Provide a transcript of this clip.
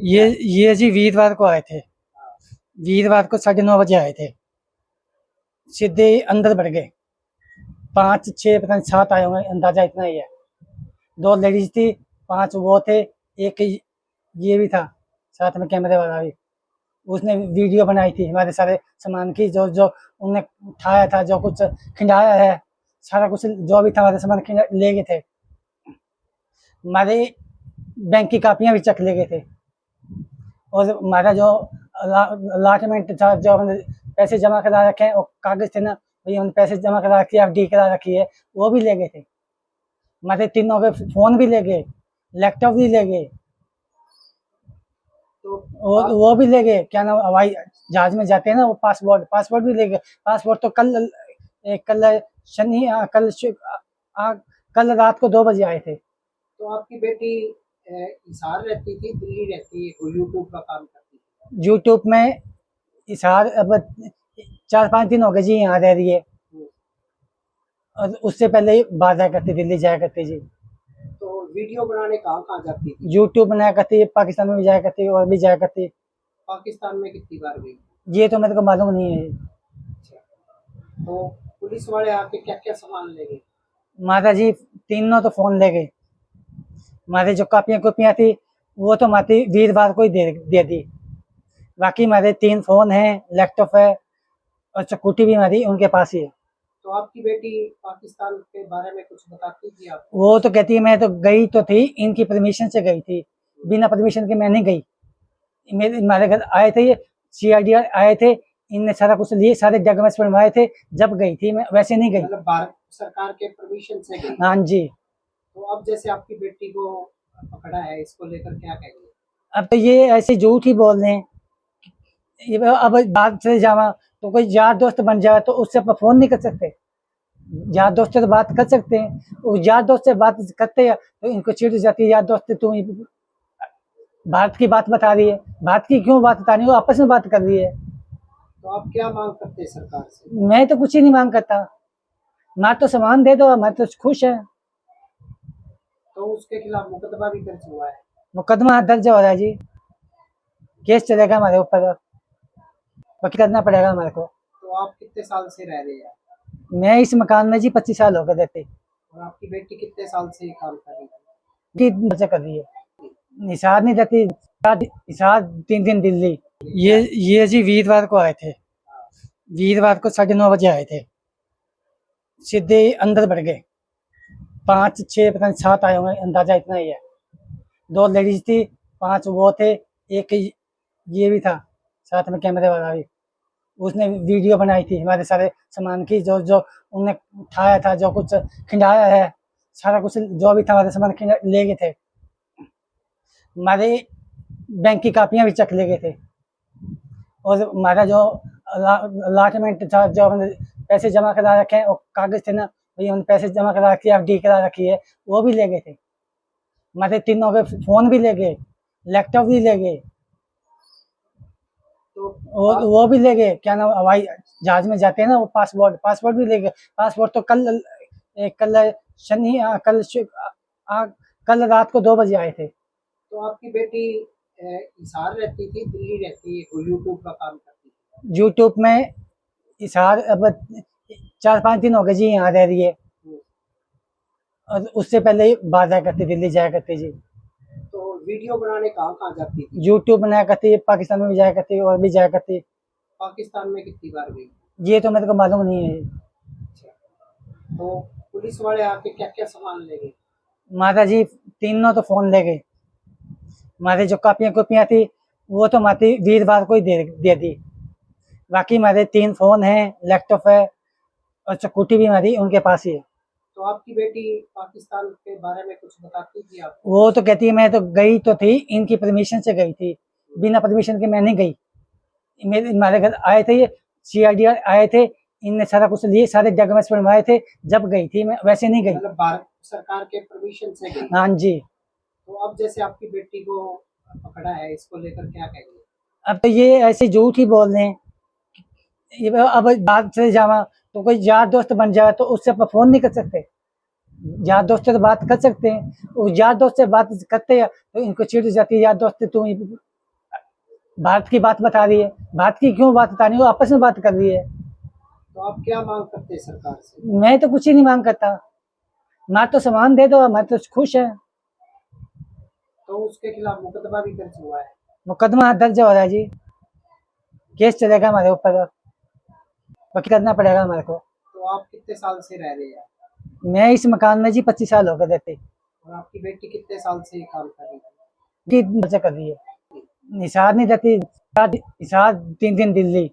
ये जी वीरवार को आए थे। वीरवार को 9:30 बजे आए थे। सीधे अंदर बढ़ गए। 5 6 पता नहीं 7 आए होंगे, अंदाजा इतना ही है। 2 लेडीज थी, 5 वो थे, एक ये भी था साथ में कैमरे वाला भी। उसने वीडियो बनाई थी हमारे सारे सामान की, जो जो उनने उठाया था, जो कुछ खिंडाया है, सारा कुछ जो भी था हमारे सामान ले गए थे। हमारे बैंक की कापियां भी चक ले गए थे। और हमारा जो अलाटमेंट था, जो हमने पैसे जमा करा रखे हैं, वो कागज थे ना, भैया हमने पैसे जमा करा रखी है, एफडी करा रखी है, वो भी ले गए थे। हमारे तीनों के फोन भी ले गए, लैपटॉप भी ले गए, तो वो भी ले गए। क्या नाम, हवाई जहाज में जाते हैं ना, वो पासपोर्ट भी ले गए। पासपोर्ट तो कल शनि कल रात को 2 बजे आए थे। तो आपकी बेटी हिसार रहती थी, दिल्ली रहती है, कोई यूट्यूब का काम करती थी? यूट्यूब में हिसार अब 4 5 दिन हो गए जी यहाँ रह रही है। और उससे पहले ही बाहर जाया करती, दिल्ली जाया करती जी। तो वीडियो बनाने कहाँ कहाँ जाती थी? यूट्यूब बनाया करती, पाकिस्तान में भी जाया करती और भी जाया करती। पाकिस्तान में कितनी बार गई? ये तो मेरे को मालूम नहीं है। अच्छा, तो पुलिस वाले आके क्या क्या सामान ले गए? माता जी तीनों तो फोन ले गए। हमारे जो कापियां थी, वो तो हमारी वीरवार को ही दे दी। बाकी हमारे 3 फोन हैं, लैपटॉप है, और चकुटी भी हमारी उनके पास ही है। तो आपकी बेटी पाकिस्तान के बारे में कुछ बताती थी आपको? वो तो कहती है मैं तो गई तो थी, इनकी परमिशन से गई थी, बिना परमिशन के मैं नहीं गई। मेरे हमारे घर आए थे, ये CID आए थे, इनने सारा कुछ लिए, सारे डॉक्यूमेंट्स बनवाए थे, जब गई थी मैं, वैसे नहीं गई। मतलब भारत सरकार के परमिशन से गई? हाँ जी। तो अब जैसे आपकी बेटी को पकड़ा है, इसको लेकर क्या कहेंगे? अब तो ये ऐसे झूठ ही बोल रहे हैं। अब बात से जावा तो कोई यार दोस्त बन जाए तो उससे अपन फोन नहीं कर सकते। यार दोस्त से तो बात कर सकते हैं, वो यार दोस्त से बात करते हैं तो इनको चिढ़ जाती है, यार दोस्त तुम भारत की बात बता रही है। भारत की क्यों बात बता रही है, वो आपस में बात कर रही है। तो आप क्या मांग करते हैं सरकार से? मैं तो कुछ ही नहीं मांग करता, ना तो सामान दे दो, मैं तो खुश है। तो उसके खिलाफ मुकदमा भी दर्ज हुआ है? मुकदमा दर्ज हो रहा है जी, केस चलेगा हमारे ऊपर, वकील करना पड़ेगा हमारे को। तो आप कितने साल से रह रहे हैं? मैं इस मकान में जी 25 साल हो गए रहते। और आपकी बेटी कितने साल से ये काम कर रही है? बच्चा कर रही है, निषाद नहीं रहती, निषाद 3 दिन दिल्ली। ये जी वीरवार को आए थे। वीरवार को 9:30 बजे आए थे। सीधे अंदर बढ़ गए। 5 6 पता नहीं 7 आए होंगे, अंदाजा इतना ही है। 2 लेडीज थी, 5 वो थे, एक ये भी था साथ में कैमरे वाला भी। उसने वीडियो बनाई थी हमारे सारे सामान की, जो जो उनने उठाया था, जो कुछ खिंडाया है, सारा कुछ जो भी था हमारे सामान ले गए थे। हमारे बैंक की कापियां भी चक ले गए थे। और हमारा जो अलाटमेंट था, जो हमने पैसे जमा करा रखे हैं, वो कागज थे ना, भैया हमने पैसे जमा करा रखी है, एफडी करा रखी है, वो भी ले गए थे। हमारे तीनों के फोन भी ले गए, लैपटॉप भी ले गए, तो वो भी ले गए। क्या नाम, हवाई जहाज में जाते हैं ना, वो पासपोर्ट भी ले गए। पासपोर्ट तो कल शनि कल रात को 2 बजे आए थे। तो आपकी बेटी हिसार रहती थी, दिल्ली रहती है, कोई यूट्यूब का काम करती थी? यूट्यूब में हिसार अब 4 5 दिन हो गए जी यहाँ रह रही है। और उससे पहले ही बाहर जाया करती, दिल्ली जाया करती जी। तो वीडियो बनाने कहाँ कहाँ जाती थी? यूट्यूब बनाया करती, पाकिस्तान में भी जाया करती और भी जाया करती। पाकिस्तान में कितनी बार गई? ये तो मेरे को मालूम नहीं है। अच्छा, तो पुलिस वाले आके क्या क्या सामान ले गए? माता जी तीनों तो फोन ले गए। हमारे जो कापियां थी, वो तो हमारी वीरवार को ही दे दी। बाकी हमारे 3 फोन हैं, लैपटॉप है, और चकुटी भी हमारी उनके पास ही है। तो आपकी बेटी पाकिस्तान के बारे में कुछ बताती थी आपको? वो तो कहती है मैं तो गई तो थी, इनकी परमिशन से गई थी, बिना परमिशन के मैं नहीं गई। मेरे हमारे घर आए थे, ये CID आए थे, इनने सारा कुछ लिए, सारे डॉक्यूमेंट्स बनवाए थे, जब गई थी मैं, वैसे नहीं गई। मतलब भारत सरकार के परमिशन से गई? हाँ जी। तो अब जैसे आपकी बेटी को पकड़ा है, इसको लेकर क्या कहेंगे? अब तो ये ऐसे झूठ ही बोल रहे हैं। अब बात से जावा तो कोई यार दोस्त बन जाए तो उससे अपन फोन नहीं कर सकते। यार दोस्त से तो बात कर सकते हैं, वो यार दोस्त से बात करते हैं तो इनको चिढ़ जाती है, यार दोस्त तुम भारत की बात बता रही है, भारत की क्यों बात बतानी, वो आपस में बात कर रही है। तो आप क्या मांग करते हैं सरकार से? मैं तो कुछ ही नहीं मांग करता, ना तो सामान दे दो, मैं तो खुश है। तो उसके खिलाफ मुकदमा भी दर्ज हुआ है। मुकदमा दर्ज हो रहा है जी, केस चलेगा हमारे ऊपर, वकील करना पड़ेगा हमारे को। तो आप कितने साल से रह रहे हैं? मैं इस मकान में जी 25 साल हो गए रहते, और आपकी बेटी कितने साल से ये काम कर रही है? की मजा कर रही है। निशाद नहीं रहती, निशाद 3 दिन दिल्ली,